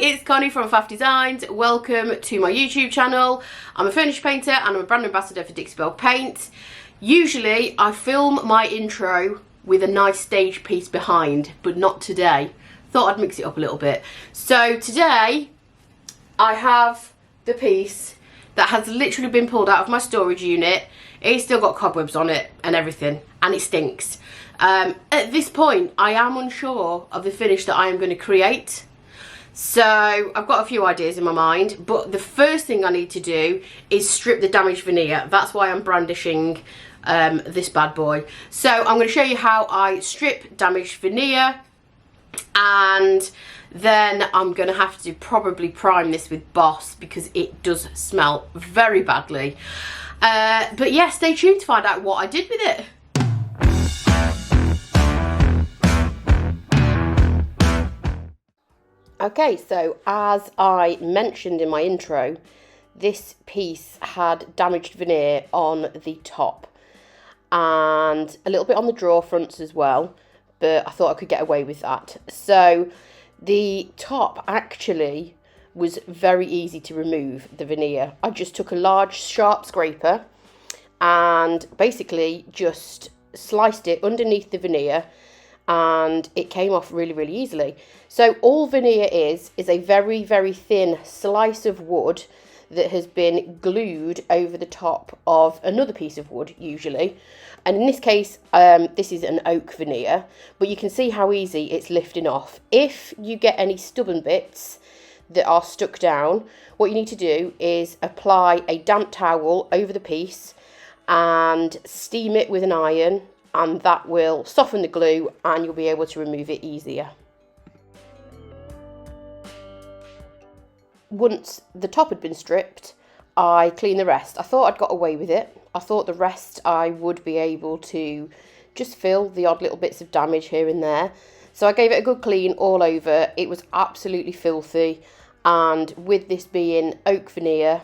it's Connie from Faff Designs. Welcome to my YouTube channel. I'm a furniture painter and I'm a brand ambassador for Dixie Belle paint. Usually I film my intro with a nice stage piece behind, but not today. Thought I'd mix it up a little bit. So today I have the piece that has literally been pulled out of my storage unit. It's still got cobwebs on it and everything, and it stinks. At this point, I am unsure of the finish that I am going to create. So I've got a few ideas in my mind, but the first thing I need to do is strip the damaged veneer. That's why I'm brandishing this bad boy. So I'm going to show you how I strip damaged veneer, and then I'm going to have to probably prime this with Boss because it does smell very badly. But yeah, stay tuned to find out what I did with it. Okay, so as I mentioned in my intro, this piece had damaged veneer on the top and a little bit on the drawer fronts as well, but I thought I could get away with that. So the top actually was very easy to remove, the veneer. I just took a large sharp scraper and basically just sliced it underneath the veneer, and it came off really, really easily. So all veneer is a very, very thin slice of wood that has been glued over the top of another piece of wood usually. And in this case, this is an oak veneer, but you can see how easy it's lifting off. If you get any stubborn bits that are stuck down, what you need to do is apply a damp towel over the piece and steam it with an iron, and that will soften the glue and you'll be able to remove it easier. Once the top had been stripped, I cleaned the rest. I thought I'd got away with it. I thought the rest I would be able to just fill the odd little bits of damage here and there. So I gave it a good clean all over. It was absolutely filthy, and with this being oak veneer,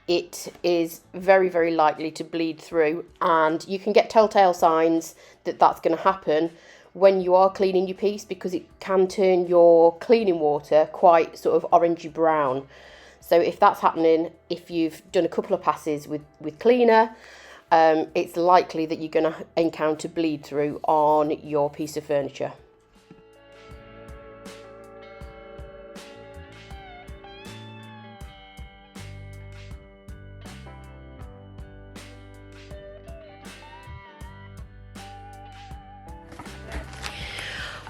it is very, very likely to bleed through, and you can get telltale signs that that's going to happen when you are cleaning your piece, because it can turn your cleaning water quite sort of orangey brown. So if that's happening, if you've done a couple of passes with cleaner, it's likely that you're going to encounter bleed through on your piece of furniture.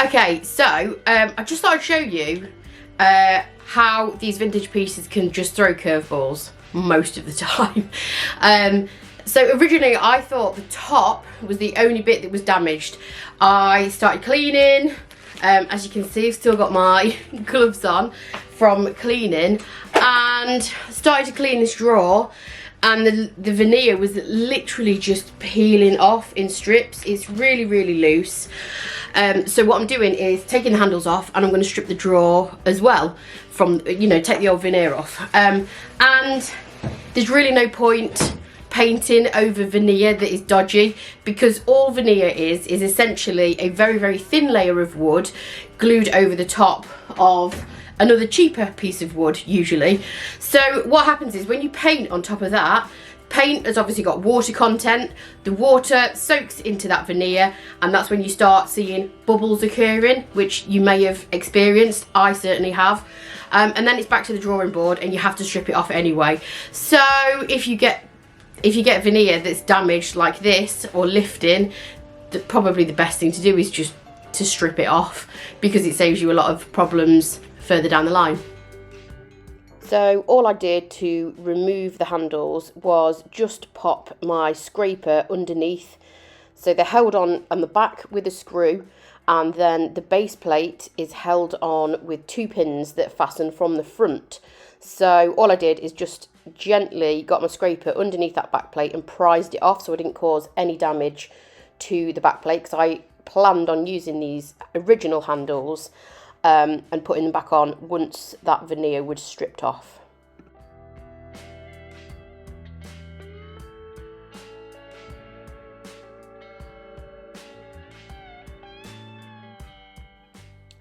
Okay, so I just thought I'd show you how these vintage pieces can just throw curveballs most of the time. So originally I thought the top was the only bit that was damaged. I started cleaning. As you can see, I've still got my gloves on from cleaning, and started to clean this drawer, and the veneer was literally just peeling off in strips. It's really, really loose. So what I'm doing is taking the handles off, and I'm going to strip the drawer as well from, you know, take the old veneer off. And there's really no point painting over veneer that is dodgy, because all veneer is essentially a very, very thin layer of wood glued over the top of another cheaper piece of wood usually. So what happens is when you paint on top of that, paint has obviously got water content. The water soaks into that veneer, and that's when you start seeing bubbles occurring, which you may have experienced. I certainly have. And then it's back to the drawing board, and you have to strip it off anyway. So if you get veneer that's damaged like this or lifting, probably the best thing to do is just to strip it off, because it saves you a lot of problems further down the line. So all I did to remove the handles was just pop my scraper underneath. So they're held on the back with a screw, and then the base plate is held on with 2 pins that fasten from the front. So all I did is just gently got my scraper underneath that back plate and prised it off, so I didn't cause any damage to the back plate, because I planned on using these original handles and putting them back on once that veneer was stripped off.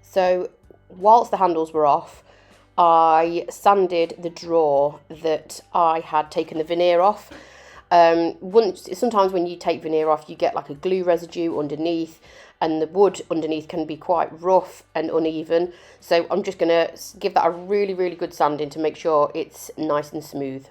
So whilst the handles were off, I sanded the drawer that I had taken the veneer off. Sometimes when you take veneer off, you get like a glue residue underneath, and the wood underneath can be quite rough and uneven. So I'm just going to give that a really, really good sanding to make sure it's nice and smooth.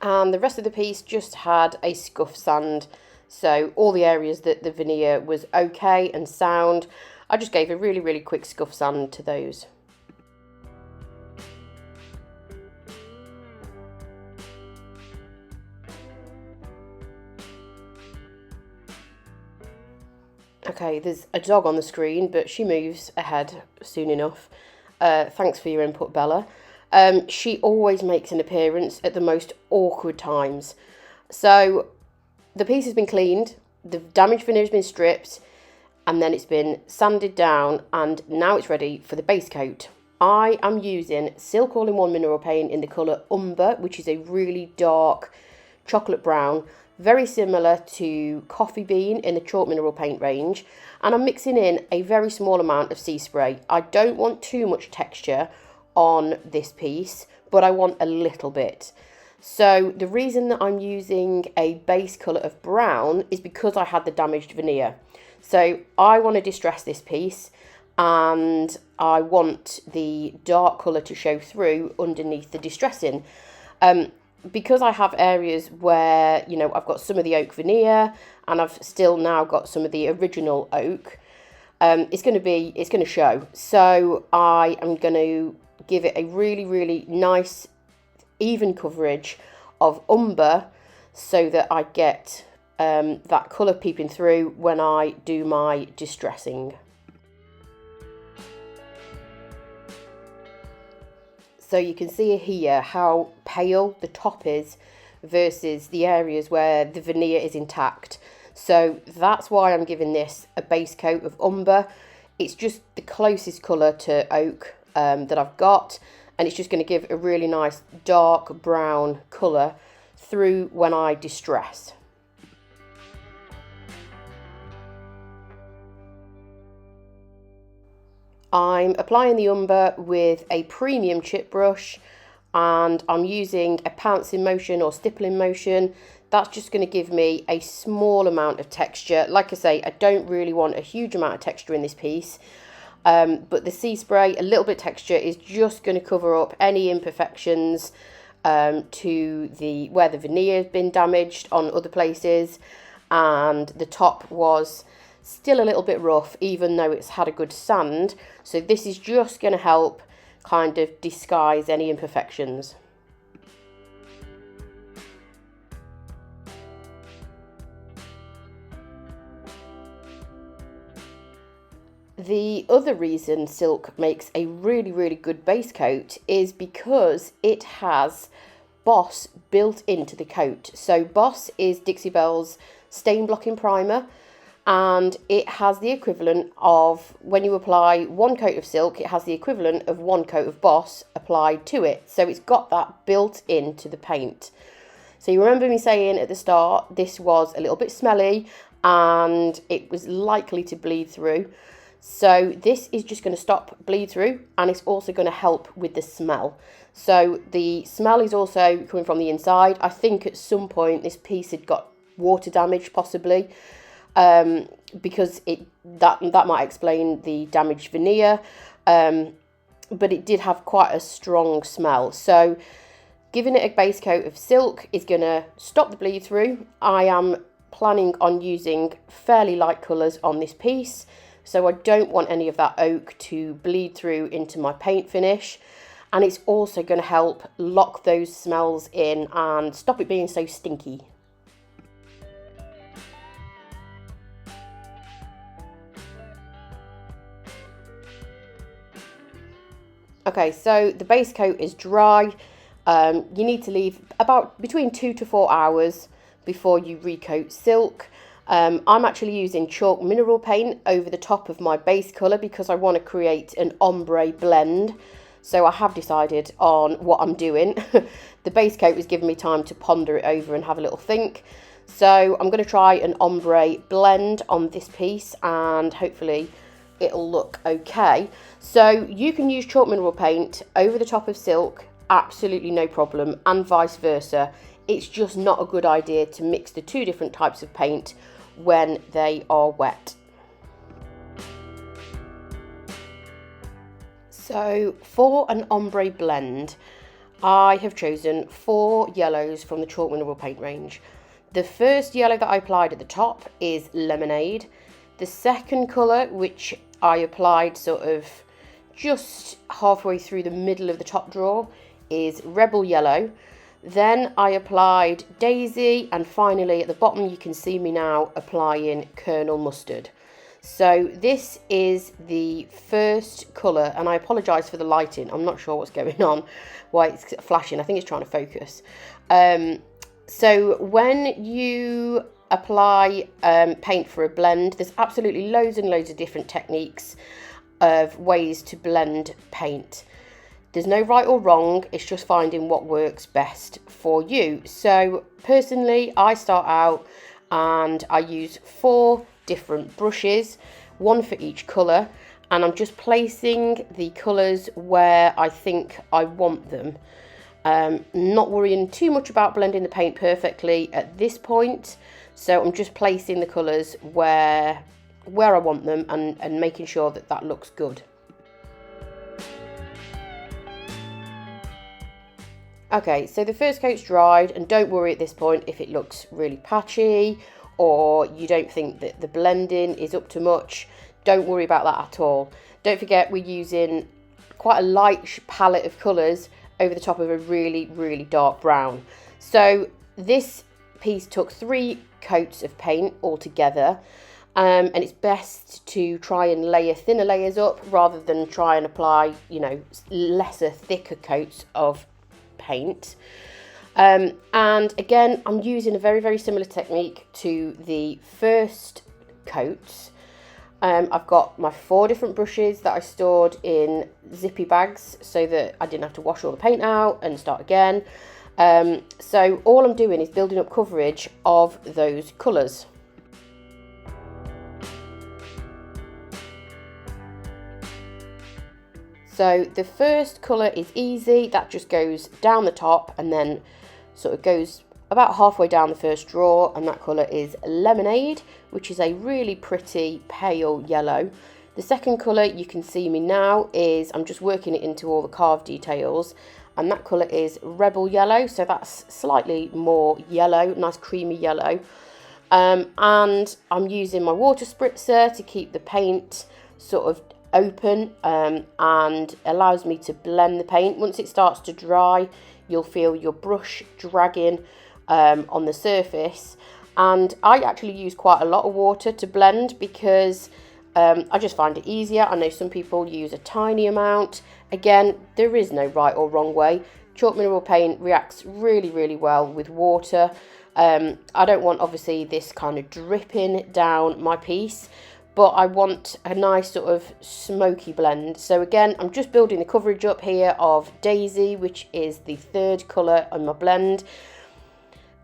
And the rest of the piece just had a scuff sand. So all the areas that the veneer was okay and sound, I just gave a really, really quick scuff sand to those. Okay, there's a dog on the screen, but she moves ahead soon enough. Thanks for your input, Bella. She always makes an appearance at the most awkward times. So the piece has been cleaned, the damaged veneer has been stripped, and then it's been sanded down, and now it's ready for the base coat. I am using Silk All-in-One mineral paint in the colour Ombre, which is a really dark chocolate brown, very similar to Coffee Bean in the chalk mineral paint range, and I'm mixing in a very small amount of sea spray. I don't want too much texture on this piece, but I want a little bit. So the reason that I'm using a base colour of brown is because I had the damaged veneer. So I want to distress this piece, and I want the dark colour to show through underneath the distressing. Because I have areas where, you know, I've got some of the oak veneer and I've still now got some of the original oak, it's going to show. So I am going to give it a really, really nice, even coverage of umber so that I get that colour peeping through when I do my distressing. So you can see here how pale the top is versus the areas where the veneer is intact. So that's why I'm giving this a base coat of umber. It's just the closest colour to oak that I've got, and it's just going to give a really nice dark brown colour through when I distress. I'm applying the umber with a premium chip brush, and I'm using a pouncing motion or stippling motion. That's just going to give me a small amount of texture. Like I say, I don't really want a huge amount of texture in this piece, but the sea spray, a little bit of texture, is just going to cover up any imperfections to where the veneer has been damaged on other places, and the top was still a little bit rough even though it's had a good sand. So this is just going to help kind of disguise any imperfections. The other reason silk makes a really, really good base coat is because it has Boss built into the coat. So Boss is Dixie Belle's stain blocking primer, and it has the equivalent of, when you apply one coat of silk, it has the equivalent of one coat of Boss applied to it. So it's got that built into the paint. So you remember me saying at the start, this was a little bit smelly and it was likely to bleed through. So this is just going to stop bleed through, and it's also going to help with the smell. So the smell is also coming from the inside. I think at some point this piece had got water damage possibly. Because that might explain the damaged veneer, but it did have quite a strong smell. So giving it a base coat of silk is going to stop the bleed through. I am planning on using fairly light colours on this piece, so I don't want any of that oak to bleed through into my paint finish, and it's also going to help lock those smells in and stop it being so stinky. Okay, so the base coat is dry. You need to leave about between 2 to 4 hours before you recoat silk. I'm actually using chalk mineral paint over the top of my base colour because I want to create an ombre blend. So I have decided on what I'm doing. The base coat was giving me time to ponder it over and have a little think. So I'm going to try an ombre blend on this piece and hopefully it'll look okay. So you can use chalk mineral paint over the top of silk, absolutely no problem, and vice versa. It's just not a good idea to mix the two different types of paint when they are wet. So for an ombre blend, I have chosen 4 yellows from the chalk mineral paint range. The first yellow that I applied at the top is Lemonade. The second colour, which I applied sort of just halfway through the middle of the top drawer, is Rebel Yellow. Then I applied Daisy, and finally at the bottom you can see me now applying Colonel Mustard. So this is the first colour, and I apologise for the lighting. I'm not sure what's going on, why it's flashing. I think it's trying to focus. So when you apply paint for a blend, there's absolutely loads and loads of different techniques of ways to blend paint. There's no right or wrong, it's just finding what works best for you. So personally, I start out and I use 4 different brushes, 1 for each colour, and I'm just placing the colours where I think I want them. Not worrying too much about blending the paint perfectly at this point, so I'm just placing the colours where I want them and making sure that that looks good. Okay, so the first coat's dried, and don't worry at this point if it looks really patchy or you don't think that the blending is up to much. Don't worry about that at all. Don't forget we're using quite a light palette of colours over the top of a really, really dark brown. So this piece took 3 coats of paint altogether, and it's best to try and layer thinner layers up rather than try and apply, you know, lesser, thicker coats of paint. And again, I'm using a very, very similar technique to the first coats. I've got my 4 different brushes that I stored in zippy bags so that I didn't have to wash all the paint out and start again. So all I'm doing is building up coverage of those colours. So the first colour is easy, that just goes down the top and then sort of goes about halfway down the first drawer, and that colour is Lemonade, which is a really pretty pale yellow. The second colour, you can see me now, is I'm just working it into all the carved details, and that colour is Rebel Yellow, so that's slightly more yellow, nice creamy yellow. And I'm using my water spritzer to keep the paint sort of open and allows me to blend the paint. Once it starts to dry, you'll feel your brush dragging on the surface, and I actually use quite a lot of water to blend because I just find it easier. I know some people use a tiny amount. Again, there is no right or wrong way. Chalk mineral paint reacts really, really well with water. I don't want obviously this kind of dripping down my piece, but I want a nice sort of smoky blend. So again, I'm just building the coverage up here of Daisy, which is the 3rd colour on my blend.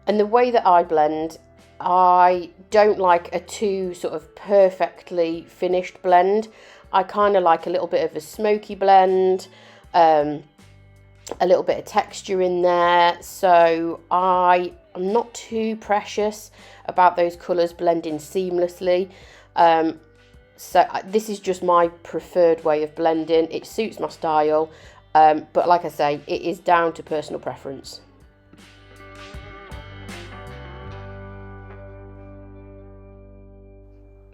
And the way that I blend, I don't like a too sort of perfectly finished blend. I kind of like a little bit of a smoky blend, a little bit of texture in there. So I'm not too precious about those colours blending seamlessly. So this is just my preferred way of blending. It suits my style, but like I say, it is down to personal preference.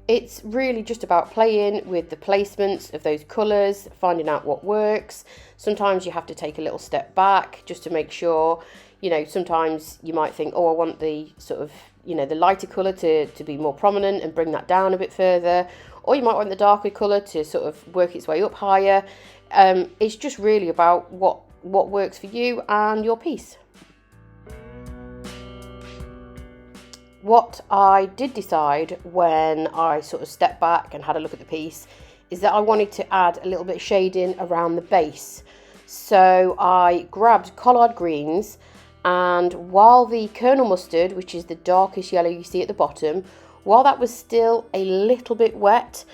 It's really just about playing with the placements of those colours, finding out what works. Sometimes you have to take a little step back just to make sure, you know, sometimes you might think, oh, I want the sort of, you know, the lighter colour to be more prominent and bring that down a bit further. Or you might want the darker colour to sort of work its way up higher. It's just really about what works for you and your piece. What I did decide when I sort of stepped back and had a look at the piece is that I wanted to add a little bit of shading around the base. So I grabbed collard greens And while the kernel mustard, which is the darkest yellow you see at the bottom, while that was still a little bit wet,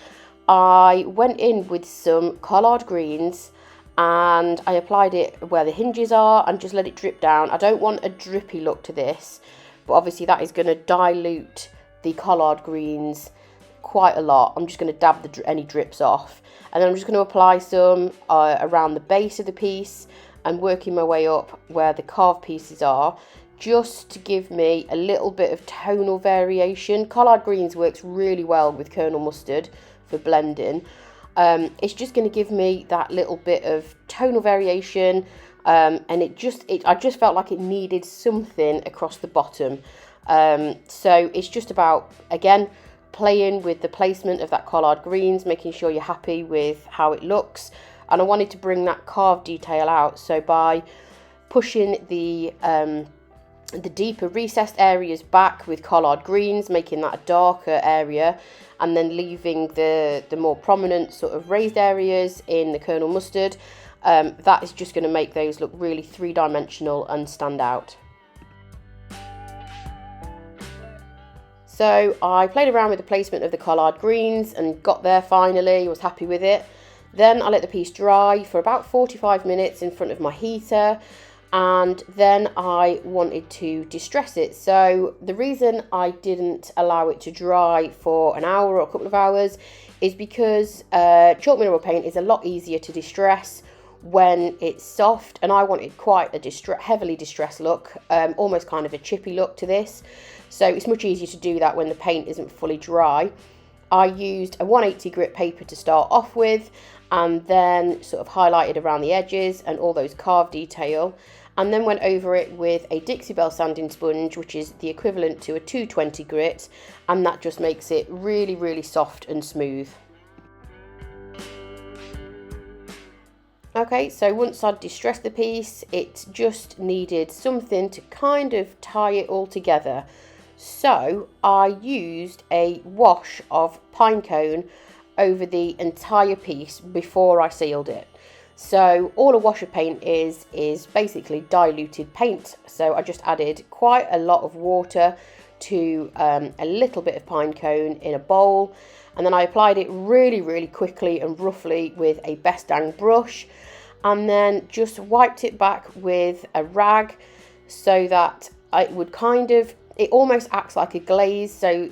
I went in with some collard greens and I applied it where the hinges are and just let it drip down. I don't want a drippy look to this, but obviously that is going to dilute the collard greens quite a lot. I'm just going to dab any drips off, and then I'm just going to apply some around the base of the piece and working my way up where the carved pieces are, just to give me a little bit of tonal variation. Collard greens works really well with kernel mustard for blending. It's just going to give me that little bit of tonal variation, and I just felt like it needed something across the bottom. So it's just about, again, playing with the placement of that collard greens, making sure you're happy with how it looks. And I wanted to bring that carved detail out, so by pushing the deeper recessed areas back with collard greens, making that a darker area, and then leaving the more prominent sort of raised areas in the kernel mustard, that is just going to make those look really three-dimensional and stand out. So I played around with the placement of the collard greens and got there finally, was happy with it. Then I let the piece dry for about 45 minutes in front of my heater, and then I wanted to distress it. So the reason I didn't allow it to dry for an hour or a couple of hours is because chalk mineral paint is a lot easier to distress when it's soft, and I wanted quite a heavily distressed look, almost kind of a chippy look to this. So it's much easier to do that when the paint isn't fully dry. I used a 180 grit paper to start off with, and then sort of highlighted around the edges and all those carved detail, and then went over it with a Dixie Belle sanding sponge, which is the equivalent to a 220 grit, and that just makes it really, really soft and smooth. Okay, so once I'd distressed the piece, it just needed something to kind of tie it all together. So I used a wash of pine cone over the entire piece before I sealed it. So all a wash of paint is basically diluted paint. So I just added quite a lot of water to a little bit of pine cone in a bowl, and then I applied it really, really quickly and roughly with a Best Dang brush, and then just wiped it back with a rag so that it almost acts like a glaze. So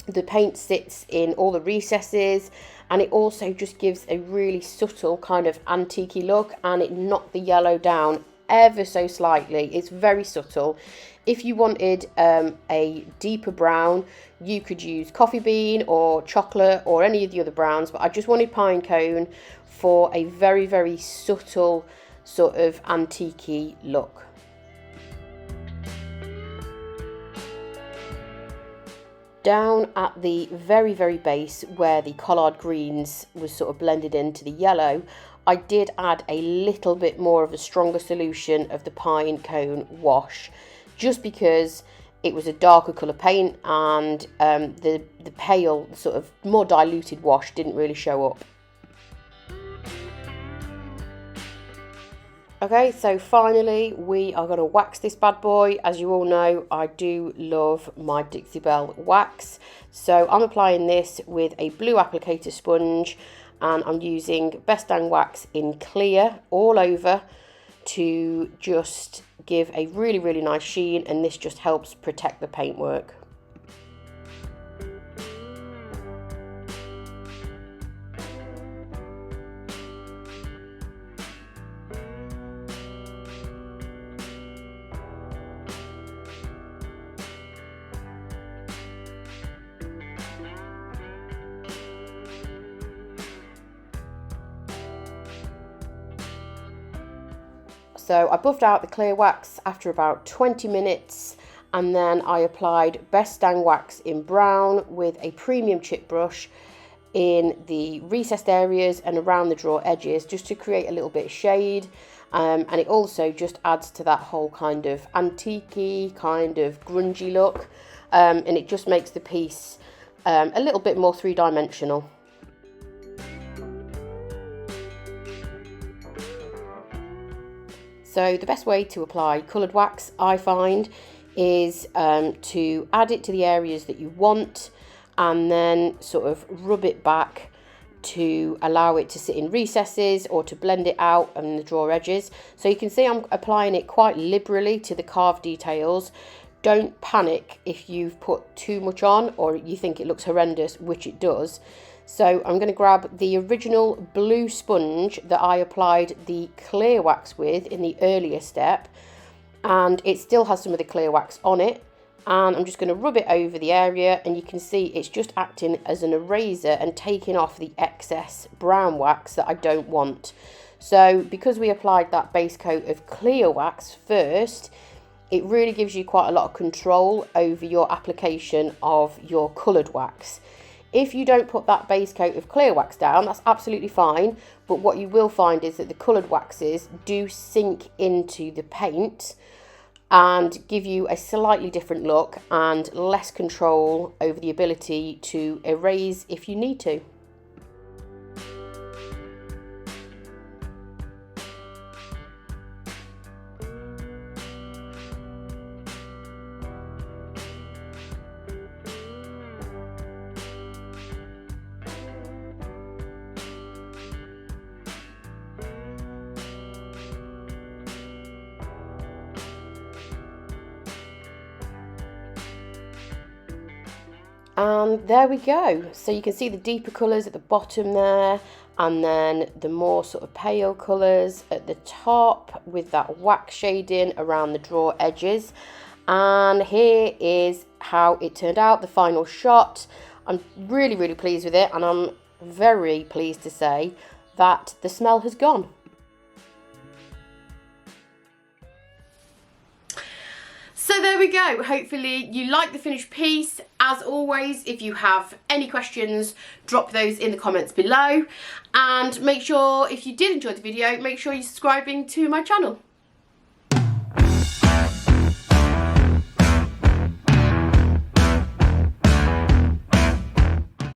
the paint sits in all the recesses, and it also just gives a really subtle kind of antique-y look, and it knocked the yellow down ever so slightly. It's very subtle. If you wanted a deeper brown, you could use coffee bean or chocolate or any of the other browns, but I just wanted pine cone for a very, very subtle sort of antique-y look. Down at the very, very base where the collard greens was sort of blended into the yellow, I did add a little bit more of a stronger solution of the pine cone wash, just because it was a darker colour paint, and the pale sort of more diluted wash didn't really show up. Okay, so finally we are going to wax this bad boy. As you all know, I do love my Dixie Belle wax. So I'm applying this with a blue applicator sponge, and I'm using Best Dang wax in clear all over to just give a really, really nice sheen, and this just helps protect the paintwork. So I buffed out the clear wax after about 20 minutes, and then I applied Best Dang wax in brown with a premium chip brush in the recessed areas and around the drawer edges, just to create a little bit of shade, and it also just adds to that whole kind of antique-y, kind of grungy look, and it just makes the piece a little bit more three-dimensional. So the best way to apply coloured wax, I find, is to add it to the areas that you want and then sort of rub it back to allow it to sit in recesses or to blend it out on the drawer edges. So you can see I'm applying it quite liberally to the carved details. Don't panic if you've put too much on or you think it looks horrendous, which it does. So I'm going to grab the original blue sponge that I applied the clear wax with in the earlier step, and it still has some of the clear wax on it, and I'm just going to rub it over the area, and you can see it's just acting as an eraser and taking off the excess brown wax that I don't want. So because we applied that base coat of clear wax first, it really gives you quite a lot of control over your application of your coloured wax. If you don't put that base coat of clear wax down, that's absolutely fine, but what you will find is that the coloured waxes do sink into the paint and give you a slightly different look and less control over the ability to erase if you need to. And there we go. So you can see the deeper colours at the bottom there, and then the more sort of pale colours at the top with that wax shading around the drawer edges. And here is how it turned out, the final shot. I'm really, really pleased with it, and I'm very pleased to say that the smell has gone. So there we go. Hopefully you like the finished piece. As always, if you have any questions, drop those in the comments below. And make sure, if you did enjoy the video, make sure you're subscribing to my channel.